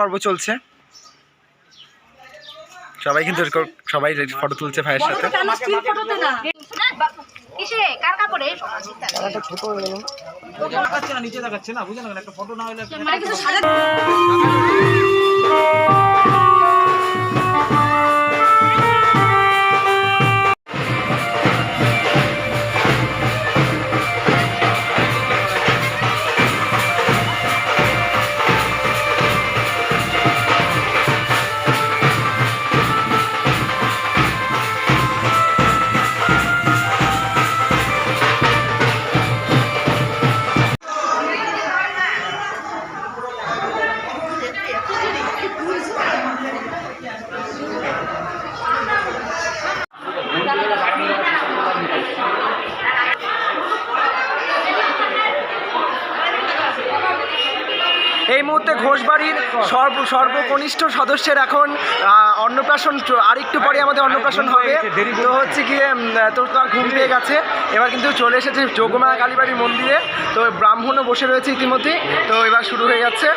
পর্ব চলছে, সবাই কিন্তু সবাই ফটো তুলছে ভাইয়ের সাথে। নিচে দেখাচ্ছে না, বুঝলেন একটা ফটো না হলে এই মুহূর্তে ঘোষবাড়ির সর্বকনিষ্ঠ সদস্যের এখন অন্নপ্রাশন, আরেকটু পরে আমাদের অন্নপ্রাশন হবে। তো হচ্ছে গিয়ে তোর ঘুম পেয়ে গেছে, এবার কিন্তু চলে এসেছে যোগমা কালীবাড়ির মন্দিরে। তো ব্রাহ্মণও বসে রয়েছে ইতিমধ্যে, তো এবার শুরু হয়ে যাচ্ছে।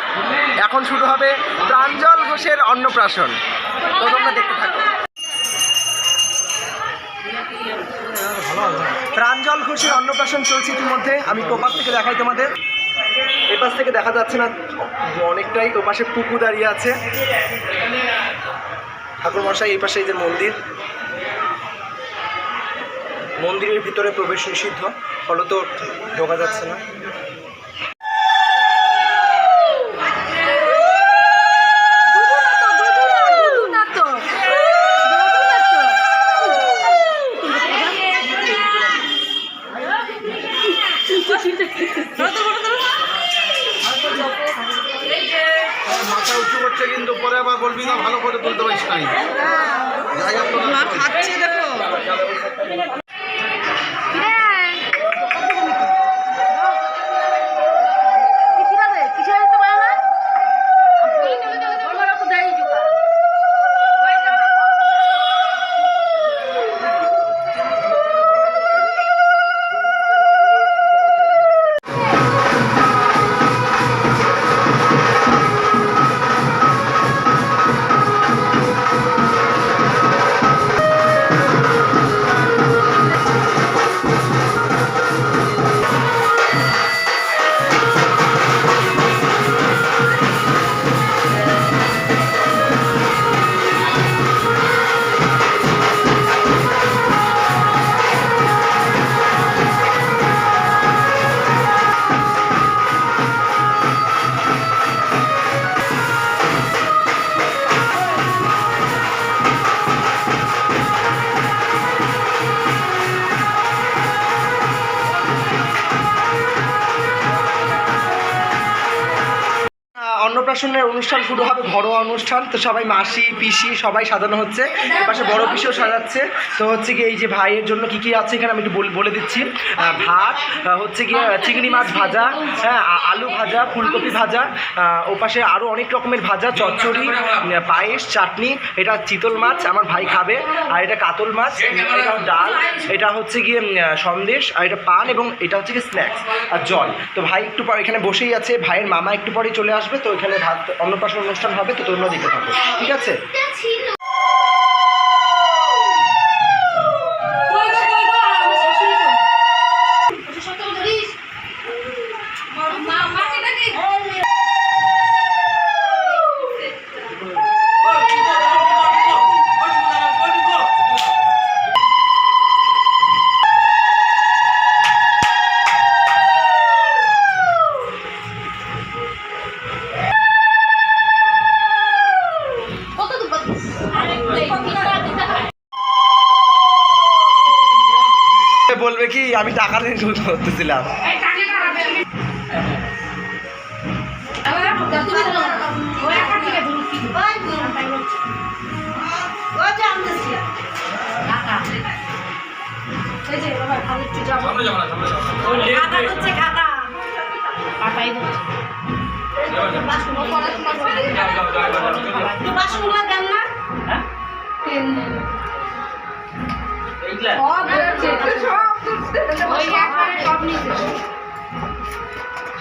এখন শুরু হবে প্রাঞ্জল ঘোষের অন্নপ্রাশন, তো তোমরা দেখতে থাকো। প্রাঞ্জল ঘোষের অন্নপ্রাশন চলছে ইতিমধ্যে, আমি কোপার থেকে দেখাই তোমাদের। এপাশ থেকে দেখা যাচ্ছে না অনেকটাই, ওপাশে পুকু দাঁড়িয়ে আছে ঠাকুর মশাই, এই পাশে এই যে মন্দির, মন্দিরের ভিতরে প্রবেশ নিষিদ্ধ, ফলত ঢোকা যাচ্ছে না। মাথা উঁচু করছে কিন্তু পরে আবার বলবি না ভালো করে তুলতে পারিস নাই, জায়গা তো না খাচ্ছে দেখো। অন্নপ্রাশনের অনুষ্ঠান শুরু হবে, ঘরোয়া অনুষ্ঠান। তো সবাই মাসি পিসি সবাই সাজানো হচ্ছে, এপাশে বড় পিসিও সাজাচ্ছে। তো হচ্ছে কি এই যে ভাইয়ের জন্য কী কী আছে এখানে আমি একটু বলে দিচ্ছি। ভাত, হচ্ছে গিয়ে চিংড়ি মাছ ভাজা, হ্যাঁ, আলু ভাজা, ফুলকপি ভাজা, ওপাশে আরও অনেক রকমের ভাজা, চচ্চড়ি, পায়েস, চাটনি, এটা চিতল মাছ আমার ভাই খাবে, আর এটা কাতল মাছ, এটা ডাল, এটা হচ্ছে গিয়ে সন্দেশ, আর এটা পান, এবং এটা হচ্ছে গিয়ে স্ন্যাক্স আর জল। তো ভাই একটু পর এখানে বসেই আছে, ভাইয়ের মামা একটু পরেই চলে আসবে। তো এখানে ভাত অন্নপ্রাশন অনুষ্ঠান হবে, তো তোমরা দেখতে থাকো, ঠিক আছে? বলবে কি আমি টাকা নিয়ে শুরু করতেছিলাম।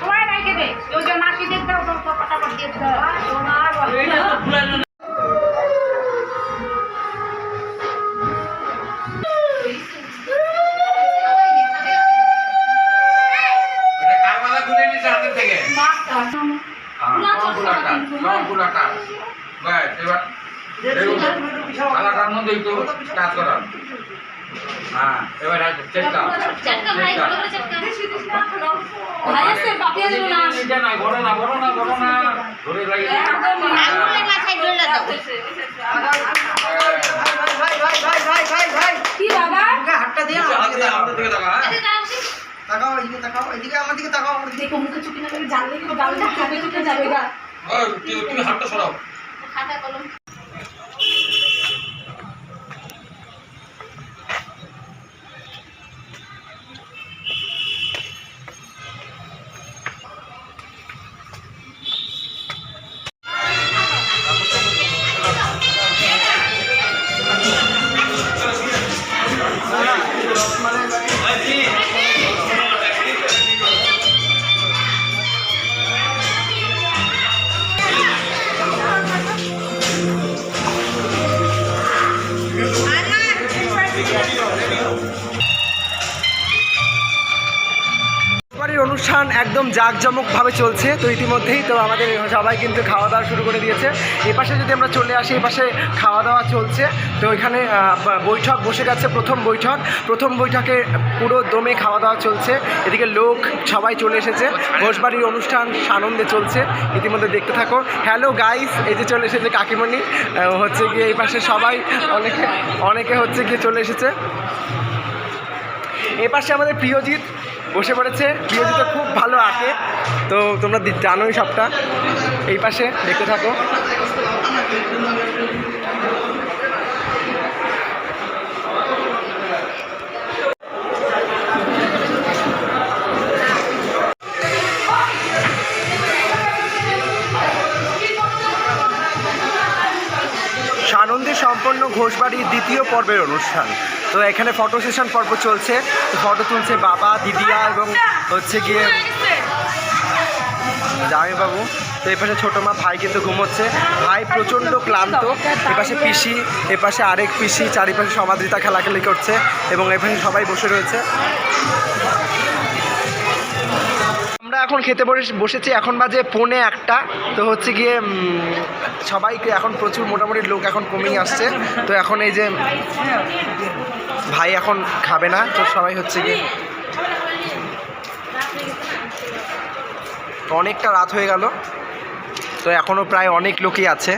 সবাই রেখে দে, মাসি দেখতে আলাদার মধ্যে একটু কাজ করা। হ্যাঁ, এবার চেষ্টা বড় না ধরে লাগে হাতটা দিয়ে আমার দিকে তাকাও, তাকাও, এদিকে তাকাও, এদিকে আমার দিকে তাকাও, দেখো মুখে চুকি না জানলে কি গালটা হাতে চুকে যাবে গা। তুমি হাতটা সরাও। খাতা কলম অনুষ্ঠান একদম জাঁকজমকভাবে চলছে। তো ইতিমধ্যেই তো আমাদের সবাই কিন্তু খাওয়া দাওয়া শুরু করে দিয়েছে। এপাশে যদি আমরা চলে আসি, এপাশে খাওয়া দাওয়া চলছে। তো এখানে বৈঠক বসে গেছে, প্রথম বৈঠকে পুরো দমে খাওয়া দাওয়া চলছে। এদিকে লোক সবাই চলে এসেছে, ঘোষবাড়ির অনুষ্ঠান সানন্দে চলছে, ইতিমধ্যে দেখতে থাকো। হ্যালো গাইস, এই যে চলে এসেছে কাকিমণি, হচ্ছে গিয়ে এই পাশে সবাই অনেকে হচ্ছে গিয়ে চলে এসেছে। এপাশে আমাদের প্রিয়জিৎ বসে পড়েছে, প্রিয়জিৎ খুব ভালো আঁকে, তো তোমরা জানোই সবটা। এই পাশে দেখতে থাকো। সানন্দে সম্পন্ন ঘোষবাড়ির দ্বিতীয় পর্বের অনুষ্ঠান। তো এখানে ফটো সেশন পর্ব চলছে, তো ফটো তুলছে বাবা, দিদিয়া এবং হচ্ছে গিয়ে জামাইবাবু। তো এপাশে ছোটো মা, ভাই কিন্তু ঘুমোচ্ছে, ভাই প্রচণ্ড ক্লান্ত। এপাশে পিসি, এপাশে আরেক পিসি, চারিপাশে সমাদৃতা খেলাখেলি করছে, এবং এপাশে সবাই বসে রয়েছে। আমরা এখন খেতে বসেছি, এখন বাজে 1:45। তো হচ্ছে গিয়ে সবাইকে এখন প্রচুর মোটামুটি লোক এখন কমেই আসছে। তো এখন এই যে ভাই এখন খাবে না, তো সবাই হচ্ছে গিয়ে অনেকটা রাত হয়ে গেল, তো এখনও প্রায় অনেক লোকই আছে।